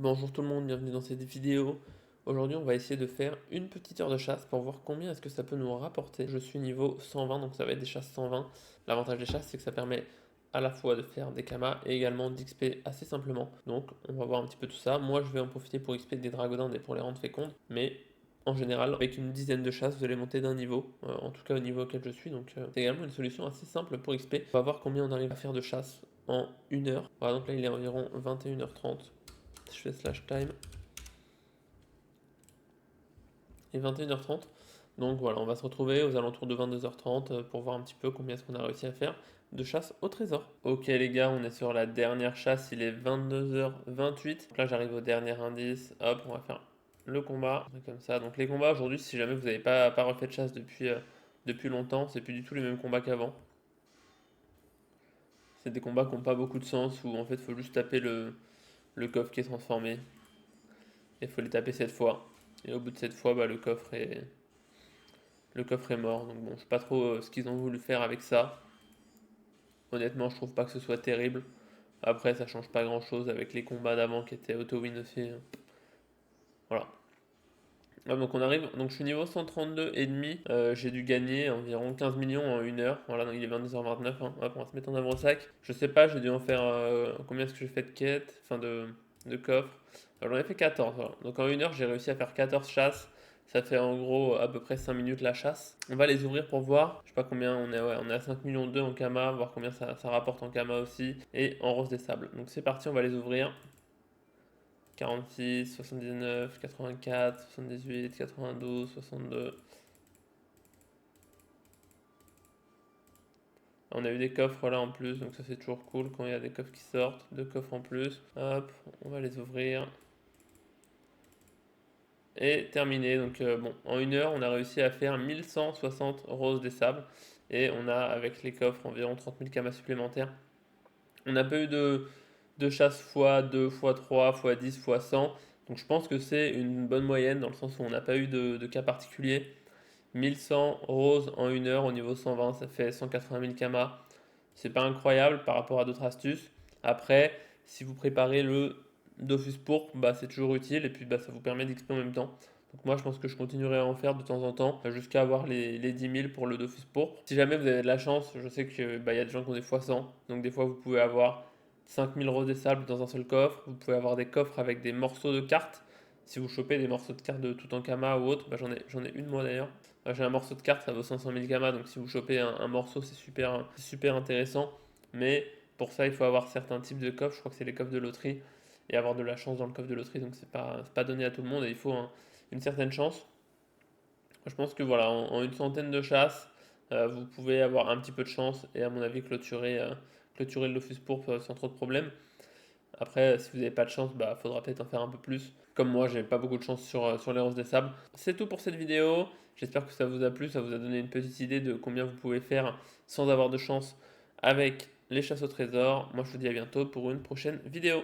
Bonjour tout le monde, bienvenue dans cette vidéo. Aujourd'hui on va essayer de faire une petite heure de chasse pour voir combien est-ce que ça peut nous rapporter. Je suis niveau 120 donc ça va être des chasses 120. L'avantage des chasses c'est que ça permet à la fois de faire des kamas et également d'XP assez simplement. Donc on va voir un petit peu tout ça. Moi je vais en profiter pour XP des dragodindes et pour les rendre fécondes. Mais en général avec une dizaine de chasses vous allez monter d'un niveau. En tout cas au niveau auquel je suis. Donc c'est également une solution assez simple pour XP. On va voir combien on arrive à faire de chasse en une heure. Par exemple là il est environ 21h30. Je fais slash time et 21h30. Donc voilà, on va se retrouver aux alentours de 22h30 pour voir un petit peu combien est-ce qu'on a réussi à faire de chasse au trésor. Ok les gars, on est sur la dernière chasse, il est 22h28. Donc là j'arrive au dernier indice, hop, on va faire le combat, comme ça. Donc les combats aujourd'hui, si jamais vous n'avez pas refait de chasse depuis longtemps, c'est plus du tout les mêmes combats qu'avant. C'est des combats qui n'ont pas beaucoup de sens, où en fait il faut juste taper le coffre qui est transformé. Et il faut les taper 7 fois. Et au bout de cette fois, bah, le coffre est mort. Donc bon, je sais pas trop ce qu'ils ont voulu faire avec ça. Honnêtement, je trouve pas que ce soit terrible. Après, ça change pas grand chose avec les combats d'avant qui étaient auto-win aussi. Voilà. Ouais, donc on arrive, donc je suis niveau 132 et demi. J'ai dû gagner environ 15 millions en une heure. Voilà, donc il est 22h29. Hein. Hop, on va se mettre en avant-sac. Je sais pas, j'ai dû en faire combien est-ce que j'ai fait de quêtes, enfin de coffres. Alors j'en ai fait 14. Voilà. Donc en une heure, j'ai réussi à faire 14 chasses. Ça fait en gros à peu près 5 minutes la chasse. On va les ouvrir pour voir. Je sais pas combien on est. Ouais, on est à 5 millions 2 en Kama. Voir combien ça rapporte en Kama aussi. Et en rose des sables. Donc c'est parti, on va les ouvrir. 46, 79, 84, 78, 92, 62. On a eu des coffres là en plus, donc ça c'est toujours cool quand il y a des coffres qui sortent. Deux coffres en plus. Hop, on va les ouvrir. Et terminé. Donc bon, en une heure, on a réussi à faire 1160 roses des sables. Et on a, avec les coffres, environ 30 000 kamas supplémentaires. On n'a pas eu de chasse x2, x3, x10, x100. Donc je pense que c'est une bonne moyenne dans le sens où on n'a pas eu de cas particuliers. 1100 roses en une heure au niveau 120, ça fait 180 000 kamas. C'est pas incroyable par rapport à d'autres astuces. Après, si vous préparez le Dofus pourpre, bah, c'est toujours utile et puis bah, ça vous permet d'XP en même temps. Donc moi je pense que je continuerai à en faire de temps en temps jusqu'à avoir les 10 000 pour le Dofus pourpre. Si jamais vous avez de la chance, je sais qu'il y a des gens qui ont des fois 100, donc des fois vous pouvez avoir 5000 roses des sables dans un seul coffre. Vous pouvez avoir des coffres avec des morceaux de cartes. Si vous chopez des morceaux de cartes de Toutankama ou autre, bah, j'en ai une moi d'ailleurs. J'ai un morceau de carte, ça vaut 500 000 gamma, donc si vous chopez un morceau, c'est super intéressant. Mais pour ça, il faut avoir certains types de coffres, je crois que c'est les coffres de loterie, et avoir de la chance dans le coffre de loterie, donc c'est pas donné à tout le monde, et il faut une certaine chance. Je pense que voilà, en une centaine de chasses, vous pouvez avoir un petit peu de chance, et à mon avis, clôturer le Lofus pourpre sans trop de problèmes. Après, si vous n'avez pas de chance, bah faudra peut-être en faire un peu plus. Comme moi, j'ai pas beaucoup de chance sur les roses des sables. C'est tout pour cette vidéo. J'espère que ça vous a plu, ça vous a donné une petite idée de combien vous pouvez faire sans avoir de chance avec les chasses au trésor. Moi, je vous dis à bientôt pour une prochaine vidéo.